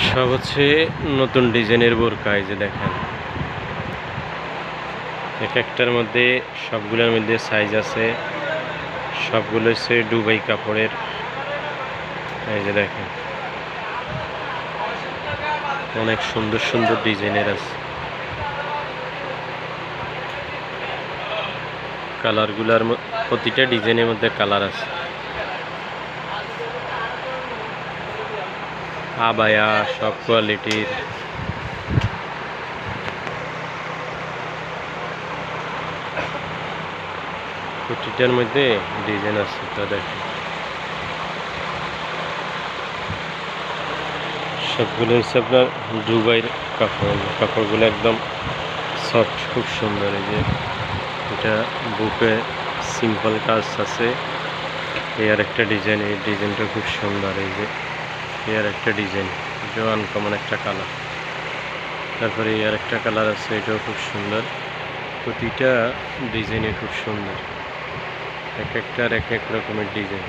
সব হচ্ছে নতুন ডিজাইনের বোরকা। এই যে দেখেন, এক একটার মধ্যে সবগুলোর মধ্যে সাইজ আছে। সবগুলো হচ্ছে দুবাই কাপড়ের। এই যে দেখেন, অনেক সুন্দর সুন্দর ডিজাইনের আছে। কালারগুলার প্রতিটা ডিজাইনের মধ্যে কালার আছে। আবায়া সব কোয়ালিটির। প্রতিটার মধ্যে ডিজাইন আছে। তো দেখেন, সবগুলো হচ্ছে আপনার দুবাইয়ের কাপড়। কাপড়গুলো একদম সফট, খুব সুন্দর। এই যে এটা বুকে সিম্পল কাজ আছে। এই আর একটা ডিজাইন, এই ডিজাইনটা খুব সুন্দর। এই যে এই আর একটা ডিজাইন, এটাও আনকমন একটা কালার। তারপরে এই আর একটা কালার আছে, এটাও খুব সুন্দর। প্রতিটা ডিজাইনে খুব সুন্দর, এক একটার এক এক রকমের ডিজাইন।